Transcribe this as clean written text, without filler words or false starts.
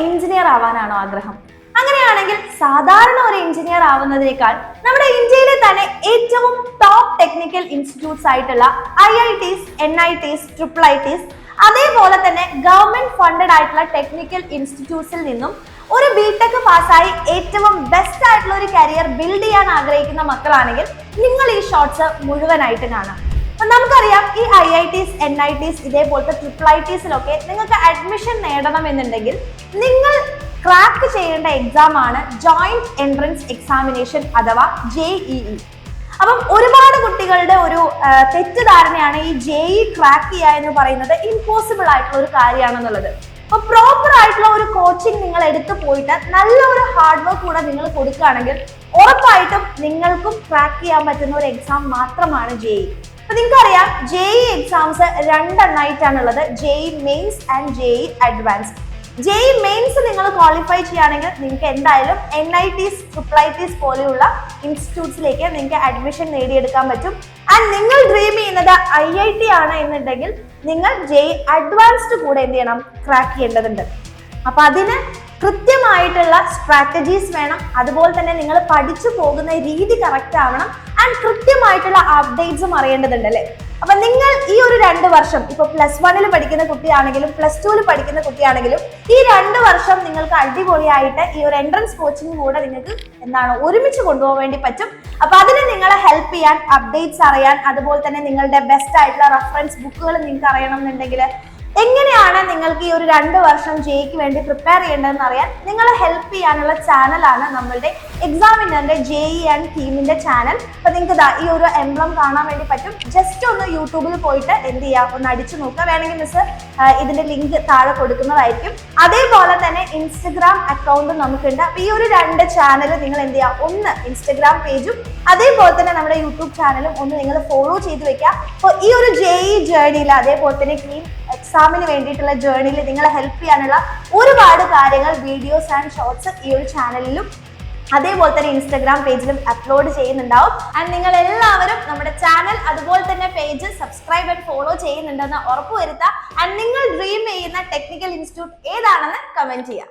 Engineer ആവാനാണോ ആഗ്രഹം? അങ്ങനെയാണെങ്കിൽ സാധാരണ ഒരു എഞ്ചിനീയർ ആവുന്നതിനേക്കാൾ നമ്മുടെ ഇന്ത്യയിലെ തന്നെ ഏറ്റവും ടോപ്പ് ടെക്നിക്കൽ ഇൻസ്റ്റിറ്റ്യൂട്ട്സ് ആയിട്ടുള്ള IITs, NITs, IIITs, അതേപോലെ തന്നെ ഗവൺമെന്റ് ഫണ്ടഡ് ആയിട്ടുള്ള ടെക്നിക്കൽ ഇൻസ്റ്റിറ്റ്യൂട്ട്സിൽ നിന്നും ഒരു ബിടെക് പാസ്സായി ഏറ്റവും ബെസ്റ്റ് ആയിട്ടുള്ള ഒരു കരിയർ ബിൽഡ് ചെയ്യാൻ ആഗ്രഹിക്കുന്ന മക്കളാണെങ്കിൽ നിങ്ങൾ ഈ ഷോർട്സ് മുഴുവനായിട്ട് കാണാം. നമുക്കറിയാം, ഈ IITs, NITs, ഇതേപോലത്തെ IIITസിലൊക്കെ നിങ്ങൾക്ക് അഡ്മിഷൻ നേടണം എന്നുണ്ടെങ്കിൽ നിങ്ങൾ ക്രാക്ക് ചെയ്യേണ്ട എക്സാം ആണ് ജോയിന്റ് എൻട്രൻസ് എക്സാമിനേഷൻ അഥവാ JEE. അപ്പം ഒരുപാട് കുട്ടികളുടെ ഒരു തെറ്റിദ്ധാരണയാണ് ഈ JEE ക്രാക്ക് ചെയ്യുക എന്ന് പറയുന്നത് ഇമ്പോസിബിൾ ആയിട്ടുള്ള ഒരു കാര്യമാണെന്നുള്ളത്. അപ്പൊ പ്രോപ്പർ ആയിട്ടുള്ള ഒരു കോച്ചിങ് നിങ്ങൾ എടുത്തു പോയിട്ട് നല്ലൊരു ഹാർഡ് വർക്ക് കൂടെ നിങ്ങൾ കൊടുക്കുകയാണെങ്കിൽ ഉറപ്പായിട്ടും നിങ്ങൾക്കും ക്രാക്ക് ചെയ്യാൻ പറ്റുന്ന ഒരു എക്സാം മാത്രമാണ് JEE. അപ്പൊ നിങ്ങൾക്കറിയാം, JEE എക്സാംസ് രണ്ടെണ്ണമായിട്ടാണുള്ളത്, JEE mains and JEE advanced. JEE mains നിങ്ങൾ ക്വാളിഫൈ ചെയ്യുകയാണെങ്കിൽ നിങ്ങൾക്ക് എന്തായാലും NITs, IIITs പോലെയുള്ള ഇൻസ്റ്റിറ്റ്യൂട്ട്സിലേക്ക് നിങ്ങൾക്ക് അഡ്മിഷൻ നേടിയെടുക്കാൻ പറ്റും. ആൻഡ് നിങ്ങൾ ഡ്രീം ചെയ്യുന്നത് IIT ആണ് എന്നുണ്ടെങ്കിൽ നിങ്ങൾ JEE അഡ്വാൻസ്ഡ് കൂടെ എന്ത് ചെയ്യണം, ക്രാക്ക് ചെയ്യേണ്ടതുണ്ട്. അപ്പൊ അതിന് കൃത്യമായിട്ടുള്ള സ്ട്രാറ്റജീസ് വേണം. അതുപോലെ തന്നെ നിങ്ങൾ പഠിച്ചു പോകുന്ന രീതി കറക്റ്റ് ആവണം. ആൻഡ് കൃത്യമായിട്ടുള്ള അപ്ഡേറ്റ്സും അറിയേണ്ടതുണ്ട് അല്ലേ. അപ്പൊ നിങ്ങൾ ഈ ഒരു 2 വർഷം, ഇപ്പൊ +1 പഠിക്കുന്ന കുട്ടിയാണെങ്കിലും +2 പഠിക്കുന്ന കുട്ടിയാണെങ്കിലും ഈ 2 വർഷം നിങ്ങൾക്ക് അടിപൊളിയായിട്ട് ഈ ഒരു എൻട്രൻസ് കോച്ചിങ് കൂടെ നിങ്ങൾക്ക് ഒരുമിച്ച് കൊണ്ടുപോകാൻ വേണ്ടി പറ്റും. അപ്പൊ അതിന് നിങ്ങളെ ഹെൽപ്പ് ചെയ്യാൻ, അപ്ഡേറ്റ്സ് അറിയാൻ, അതുപോലെ തന്നെ നിങ്ങളുടെ ബെസ്റ്റ് ആയിട്ടുള്ള റെഫറൻസ് ബുക്കുകൾ നിങ്ങൾക്ക് അറിയണം എന്നുണ്ടെങ്കിൽ എങ്ങനെയാണ് നിങ്ങൾക്ക് ഈ ഒരു 2 വർഷം JEEക്ക് വേണ്ടി പ്രിപ്പയർ ചെയ്യേണ്ടതെന്ന് അറിയാൻ നിങ്ങളെ ഹെൽപ്പ് ചെയ്യാനുള്ള ചാനലാണ് നമ്മളുടെ എക്സാമിനറിന്റെ JEE ആൻഡ് ടീമിന്റെ ചാനൽ. അപ്പൊ നിങ്ങൾക്ക് ഈ ഒരു എംബ്ലം കാണാൻ വേണ്ടി പറ്റും. ജസ്റ്റ് ഒന്ന് യൂട്യൂബിൽ പോയിട്ട് എന്ത് ചെയ്യുക, ഒന്ന് അടിച്ചു നോക്കുക. വേണമെങ്കിൽ മിസ് ഇതിന്റെ ലിങ്ക് താഴെ കൊടുക്കുന്നതായിരിക്കും. അതേപോലെ തന്നെ ഇൻസ്റ്റഗ്രാം അക്കൗണ്ടും നമുക്കുണ്ട്. അപ്പൊ ഈ ഒരു 2 ചാനൽ നിങ്ങൾ എന്ത് ചെയ്യുക, ഒന്ന് ഇൻസ്റ്റഗ്രാം പേജും അതേപോലെ തന്നെ നമ്മുടെ യൂട്യൂബ് ചാനലും ഒന്ന് നിങ്ങൾ ഫോളോ ചെയ്ത് വെക്കുക. അപ്പോൾ ഈ ഒരു JEE ജേർണിയിൽ, അതേപോലെ തന്നെ ടീം എക്സാമിന് വേണ്ടിയിട്ടുള്ള ജേർണിയിൽ നിങ്ങളെ ഹെൽപ്പ് ചെയ്യാനുള്ള ഒരുപാട് കാര്യങ്ങൾ, വീഡിയോസ് ആൻഡ് ഷോർട്സ് ഈ ഒരു ചാനലിലും അതേപോലെ തന്നെ ഇൻസ്റ്റഗ്രാം പേജിലും അപ്ലോഡ് ചെയ്യുന്നുണ്ടാവും. ആൻഡ് നിങ്ങൾ എല്ലാവരും നമ്മുടെ ചാനൽ അതുപോലെ തന്നെ പേജ് സബ്സ്ക്രൈബ് ആൻഡ് ഫോളോ ചെയ്യുന്നുണ്ടെന്ന് ഉറപ്പുവരുത്തുക. ആൻഡ് നിങ്ങൾ ഡ്രീം ചെയ്യുന്ന ടെക്നിക്കൽ ഇൻസ്റ്റിറ്റ്യൂട്ട് ഏതാണെന്ന് കമന്റ് ചെയ്യാം.